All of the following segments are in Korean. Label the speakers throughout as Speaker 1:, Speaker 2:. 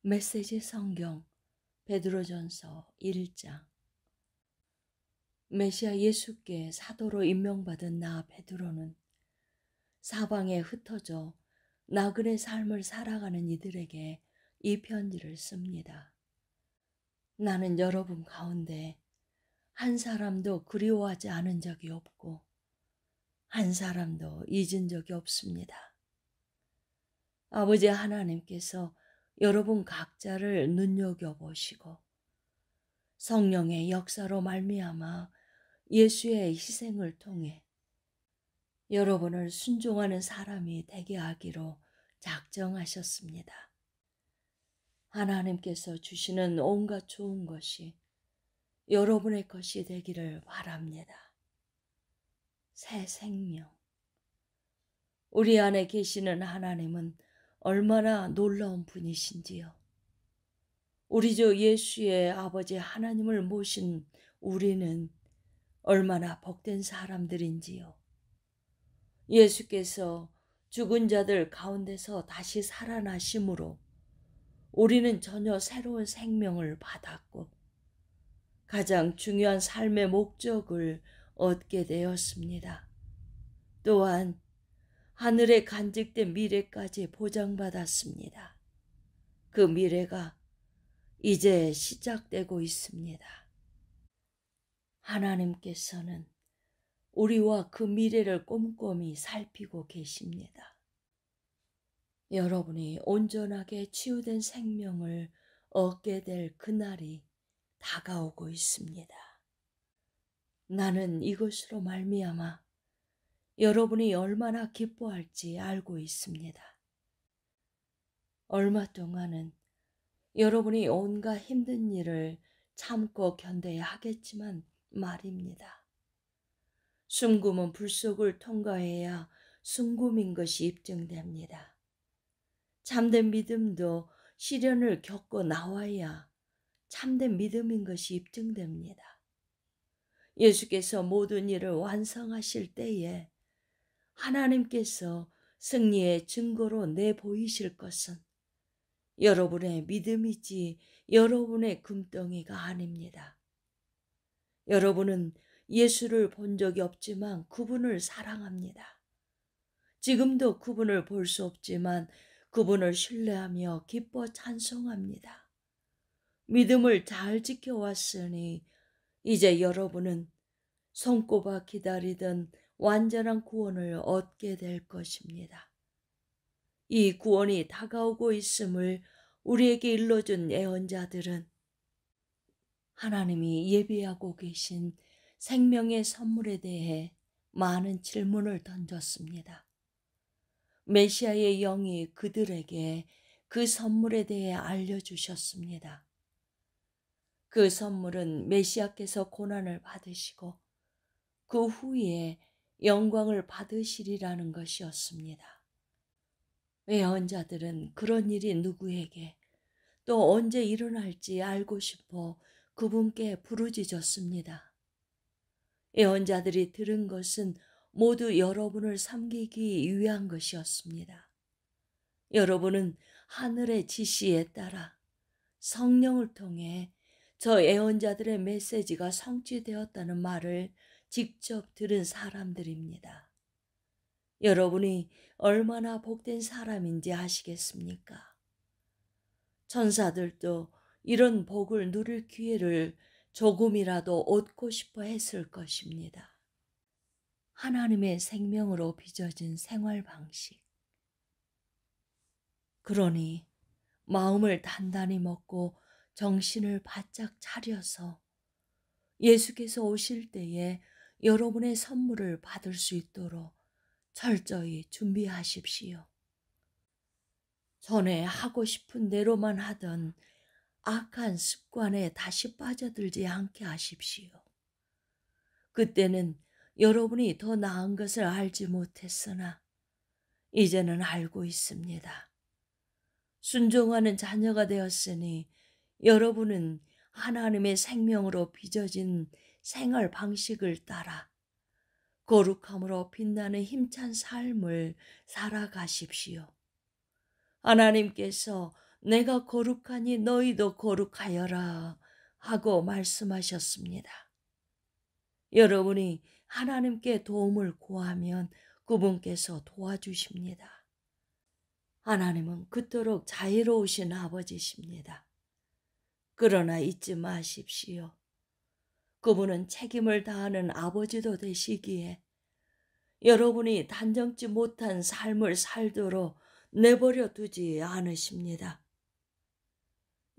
Speaker 1: 메시지 성경 베드로전서 1장. 메시아 예수께 사도로 임명받은 나 베드로는 사방에 흩어져 나그네 삶을 살아가는 이들에게 이 편지를 씁니다. 나는 여러분 가운데 한 사람도 그리워하지 않은 적이 없고 한 사람도 잊은 적이 없습니다. 아버지 하나님께서 여러분 각자를 눈여겨보시고 성령의 역사로 말미암아 예수의 희생을 통해 여러분을 순종하는 사람이 되게 하기로 작정하셨습니다. 하나님께서 주시는 온갖 좋은 것이 여러분의 것이 되기를 바랍니다. 새 생명. 우리 안에 계시는 하나님은 얼마나 놀라운 분이신지요. 우리 주 예수의 아버지 하나님을 모신 우리는 얼마나 복된 사람들인지요. 예수께서 죽은 자들 가운데서 다시 살아나심으로 우리는 전혀 새로운 생명을 받았고 가장 중요한 삶의 목적을 얻게 되었습니다. 또한 하늘에 간직된 미래까지 보장받았습니다. 그 미래가 이제 시작되고 있습니다. 하나님께서는 우리와 그 미래를 꼼꼼히 살피고 계십니다. 여러분이 온전하게 치유된 생명을 얻게 될 그날이 다가오고 있습니다. 나는 이것으로 말미암아 여러분이 얼마나 기뻐할지 알고 있습니다. 얼마 동안은 여러분이 온갖 힘든 일을 참고 견뎌야 하겠지만 말입니다. 숨굼은 불 속을 통과해야 순금인 것이 입증됩니다. 참된 믿음도 시련을 겪고 나와야 참된 믿음인 것이 입증됩니다. 예수께서 모든 일을 완성하실 때에 하나님께서 승리의 증거로 내보이실 것은 여러분의 믿음이지 여러분의 금덩이가 아닙니다. 여러분은 예수를 본 적이 없지만 그분을 사랑합니다. 지금도 그분을 볼 수 없지만 그분을 신뢰하며 기뻐 찬송합니다. 믿음을 잘 지켜왔으니 이제 여러분은 손꼽아 기다리던 완전한 구원을 얻게 될 것입니다. 이 구원이 다가오고 있음을 우리에게 일러준 예언자들은 하나님이 예비하고 계신 생명의 선물에 대해 많은 질문을 던졌습니다. 메시아의 영이 그들에게 그 선물에 대해 알려주셨습니다. 그 선물은 메시아께서 고난을 받으시고 그 후에 영광을 받으시리라는 것이었습니다. 예언자들은 그런 일이 누구에게 또 언제 일어날지 알고 싶어 그분께 부르짖었습니다. 예언자들이 들은 것은 모두 여러분을 섬기기 위한 것이었습니다. 여러분은 하늘의 지시에 따라 성령을 통해 저 예언자들의 메시지가 성취되었다는 말을 직접 들은 사람들입니다. 여러분이 얼마나 복된 사람인지 아시겠습니까? 천사들도 이런 복을 누릴 기회를 조금이라도 얻고 싶어 했을 것입니다. 하나님의 생명으로 빚어진 생활 방식. 그러니 마음을 단단히 먹고 정신을 바짝 차려서 예수께서 오실 때에 여러분의 선물을 받을 수 있도록 철저히 준비하십시오. 전에 하고 싶은 대로만 하던 악한 습관에 다시 빠져들지 않게 하십시오. 그때는 여러분이 더 나은 것을 알지 못했으나 이제는 알고 있습니다. 순종하는 자녀가 되었으니 여러분은 하나님의 생명으로 빚어진 생활 방식을 따라 거룩함으로 빛나는 힘찬 삶을 살아가십시오. 하나님께서 내가 거룩하니 너희도 거룩하여라 하고 말씀하셨습니다. 여러분이 하나님께 도움을 구하면 그분께서 도와주십니다. 하나님은 그토록 자애로우신 아버지십니다. 그러나 잊지 마십시오. 그분은 책임을 다하는 아버지도 되시기에 여러분이 단정치 못한 삶을 살도록 내버려 두지 않으십니다.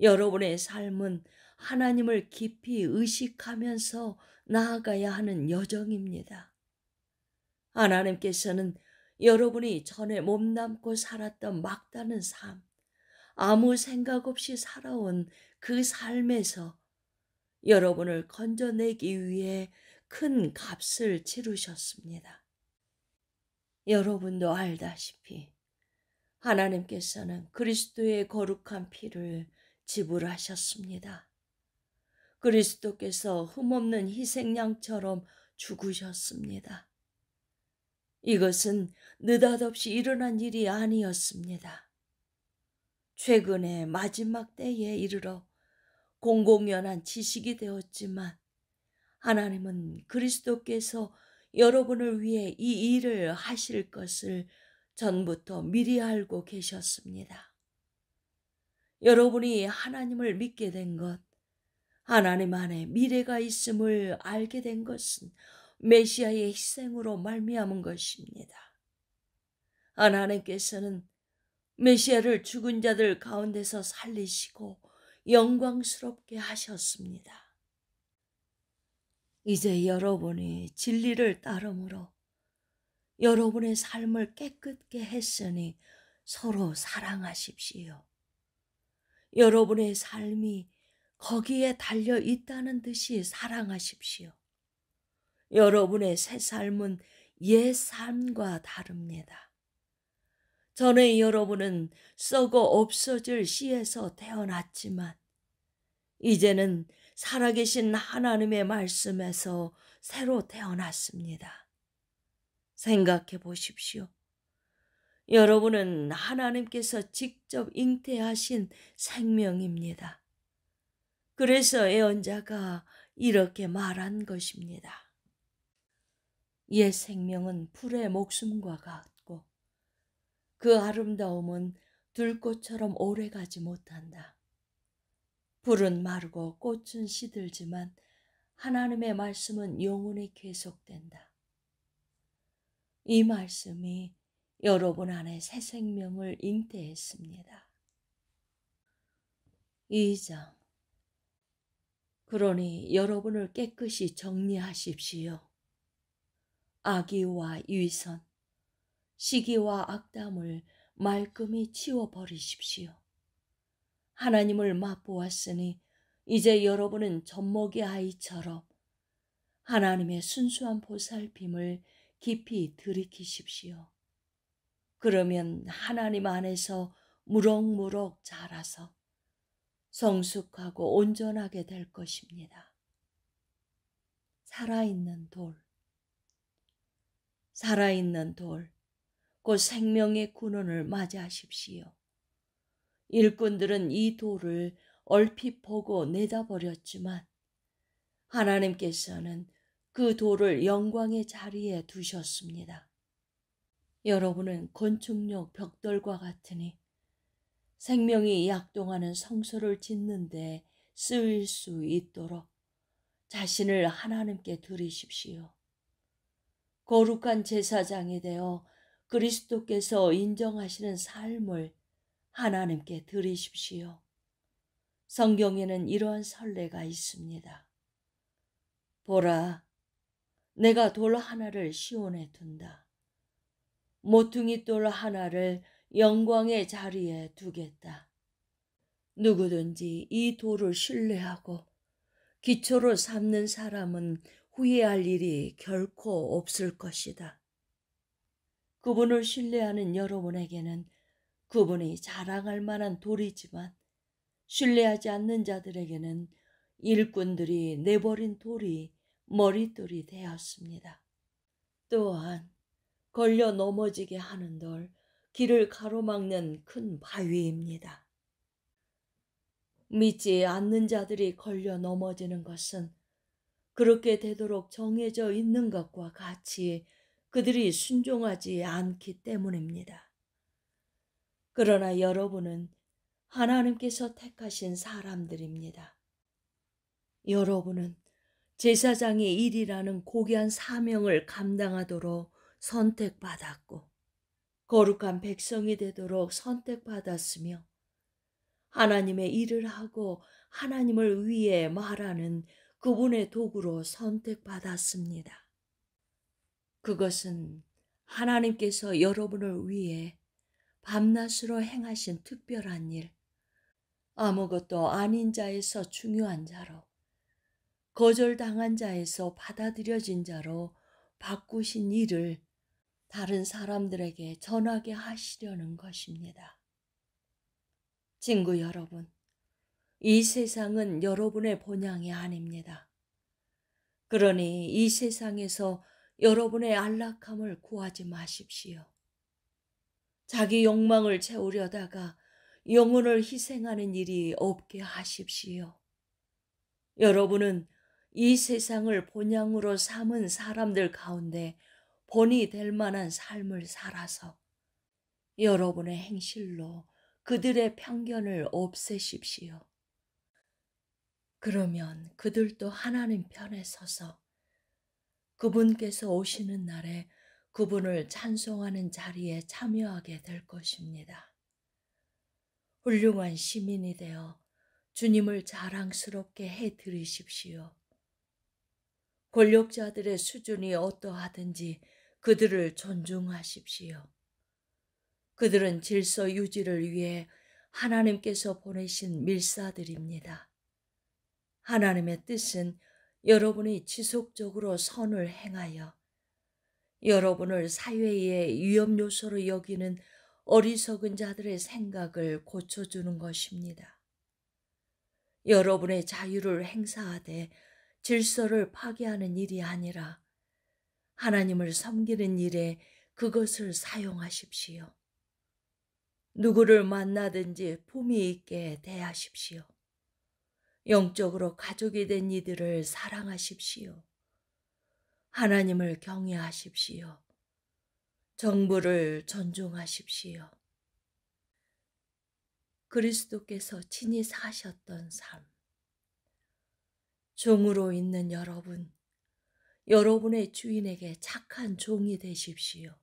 Speaker 1: 여러분의 삶은 하나님을 깊이 의식하면서 나아가야 하는 여정입니다. 하나님께서는 여러분이 전에 몸담고 살았던 막다른 삶, 아무 생각 없이 살아온 그 삶에서 여러분을 건져내기 위해 큰 값을 치르셨습니다. 여러분도 알다시피 하나님께서는 그리스도의 거룩한 피를 지불하셨습니다. 그리스도께서 흠없는 희생양처럼 죽으셨습니다. 이것은 느닷없이 일어난 일이 아니었습니다. 최근에 마지막 때에 이르러 공공연한 지식이 되었지만 하나님은 그리스도께서 여러분을 위해 이 일을 하실 것을 전부터 미리 알고 계셨습니다. 여러분이 하나님을 믿게 된 것, 하나님 안에 미래가 있음을 알게 된 것은 메시아의 희생으로 말미암은 것입니다. 하나님께서는 메시아를 죽은 자들 가운데서 살리시고 영광스럽게 하셨습니다. 이제 여러분이 진리를 따름으로 여러분의 삶을 깨끗게 했으니 서로 사랑하십시오. 여러분의 삶이 거기에 달려 있다는 듯이 사랑하십시오. 여러분의 새 삶은 옛 삶과 다릅니다. 전에 여러분은 썩어 없어질 씨에서 태어났지만 이제는 살아계신 하나님의 말씀에서 새로 태어났습니다. 생각해 보십시오. 여러분은 하나님께서 직접 잉태하신 생명입니다. 그래서 예언자가 이렇게 말한 것입니다. 옛 생명은 풀의 목숨과 같고 그 아름다움은 들꽃처럼 오래가지 못한다. 풀은 마르고 꽃은 시들지만 하나님의 말씀은 영원히 계속된다. 이 말씀이 여러분 안에 새 생명을 잉태했습니다. 2장. 그러니 여러분을 깨끗이 정리하십시오. 악의와 위선, 시기와 악담을 말끔히 치워버리십시오. 하나님을 맛보았으니 이제 여러분은 젖먹이 아이처럼 하나님의 순수한 보살핌을 깊이 들이키십시오. 그러면 하나님 안에서 무럭무럭 자라서 성숙하고 온전하게 될 것입니다. 살아있는 돌, 살아있는 돌, 곧 생명의 군원을 맞이하십시오. 일꾼들은 이 돌을 얼핏 보고 내다버렸지만 하나님께서는 그 돌을 영광의 자리에 두셨습니다. 여러분은 건축용 벽돌과 같으니 생명이 약동하는 성소를 짓는 데 쓰일 수 있도록 자신을 하나님께 드리십시오. 거룩한 제사장이 되어 그리스도께서 인정하시는 삶을 하나님께 드리십시오. 성경에는 이러한 선례가 있습니다. 보라, 내가 돌 하나를 시온에 둔다. 모퉁이 돌 하나를 영광의 자리에 두겠다. 누구든지 이 돌을 신뢰하고 기초로 삼는 사람은 후회할 일이 결코 없을 것이다. 그분을 신뢰하는 여러분에게는 그분이 자랑할 만한 돌이지만 신뢰하지 않는 자들에게는 일꾼들이 내버린 돌이 머릿돌이 되었습니다. 또한 걸려 넘어지게 하는 돌, 길을 가로막는 큰 바위입니다. 믿지 않는 자들이 걸려 넘어지는 것은 그렇게 되도록 정해져 있는 것과 같이 그들이 순종하지 않기 때문입니다. 그러나 여러분은 하나님께서 택하신 사람들입니다. 여러분은 제사장의 일이라는 고귀한 사명을 감당하도록 선택받았고 거룩한 백성이 되도록 선택받았으며 하나님의 일을 하고 하나님을 위해 말하는 그분의 도구로 선택받았습니다. 그것은 하나님께서 여러분을 위해 밤낮으로 행하신 특별한 일, 아무것도 아닌 자에서 중요한 자로, 거절당한 자에서 받아들여진 자로 바꾸신 일을 다른 사람들에게 전하게 하시려는 것입니다. 친구 여러분, 이 세상은 여러분의 본향이 아닙니다. 그러니 이 세상에서 여러분의 안락함을 구하지 마십시오. 자기 욕망을 채우려다가 영혼을 희생하는 일이 없게 하십시오. 여러분은 이 세상을 본향으로 삼은 사람들 가운데 본이 될 만한 삶을 살아서 여러분의 행실로 그들의 편견을 없애십시오. 그러면 그들도 하나님 편에 서서 그분께서 오시는 날에 그분을 찬송하는 자리에 참여하게 될 것입니다. 훌륭한 시민이 되어 주님을 자랑스럽게 해드리십시오. 권력자들의 수준이 어떠하든지 그들을 존중하십시오. 그들은 질서 유지를 위해 하나님께서 보내신 밀사들입니다. 하나님의 뜻은 여러분이 지속적으로 선을 행하여 여러분을 사회의 위험 요소로 여기는 어리석은 자들의 생각을 고쳐주는 것입니다. 여러분의 자유를 행사하되 질서를 파괴하는 일이 아니라 하나님을 섬기는 일에 그것을 사용하십시오. 누구를 만나든지 품위 있게 대하십시오. 영적으로 가족이 된 이들을 사랑하십시오. 하나님을 경외하십시오. 정부를 존중하십시오. 그리스도께서 친히 사셨던 삶. 종으로 있는 여러분, 여러분의 주인에게 착한 종이 되십시오.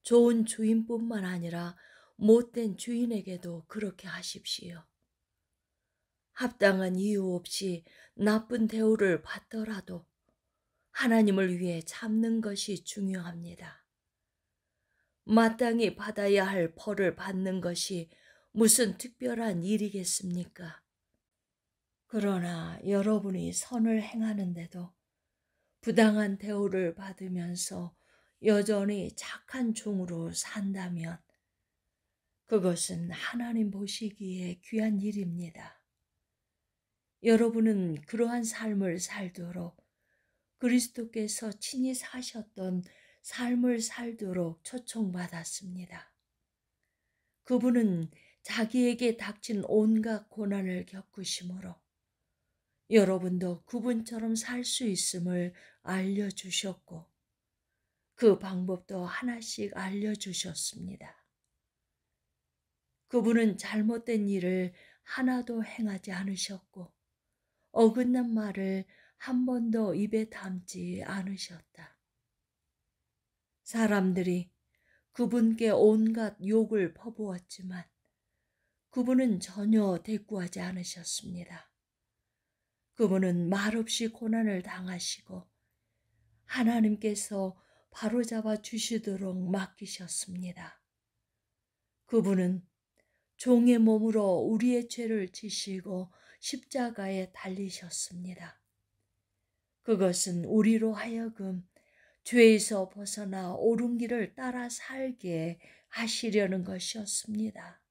Speaker 1: 좋은 주인뿐만 아니라 못된 주인에게도 그렇게 하십시오. 합당한 이유 없이 나쁜 대우를 받더라도 하나님을 위해 참는 것이 중요합니다. 마땅히 받아야 할 벌을 받는 것이 무슨 특별한 일이겠습니까? 그러나 여러분이 선을 행하는데도 부당한 대우를 받으면서 여전히 착한 종으로 산다면 그것은 하나님 보시기에 귀한 일입니다. 여러분은 그러한 삶을 살도록 그리스도께서 친히 사셨던 삶을 살도록 초청받았습니다. 그분은 자기에게 닥친 온갖 고난을 겪으심으로 여러분도 그분처럼 살 수 있음을 알려주셨고 그 방법도 하나씩 알려주셨습니다. 그분은 잘못된 일을 하나도 행하지 않으셨고 어긋난 말을 한 번도 입에 담지 않으셨다. 사람들이 그분께 온갖 욕을 퍼부었지만 그분은 전혀 대꾸하지 않으셨습니다. 그분은 말없이 고난을 당하시고 하나님께서 바로잡아 주시도록 맡기셨습니다. 그분은 종의 몸으로 우리의 죄를 지시고 십자가에 달리셨습니다. 그것은 우리로 하여금 죄에서 벗어나 옳은 길을 따라 살게 하시려는 것이었습니다.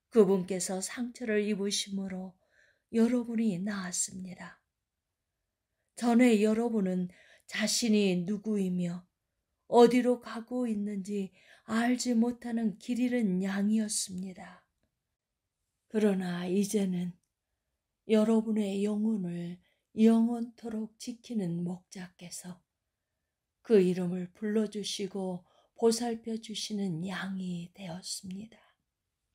Speaker 1: 그분께서 상처를 입으심으로 여러분이 나았습니다. 전에 여러분은 자신이 누구이며 어디로 가고 있는지 알지 못하는 길 잃은 양이었습니다. 그러나 이제는 여러분의 영혼을 영원토록 지키는 목자께서 그 이름을 불러주시고 보살펴 주시는 양이 되었습니다.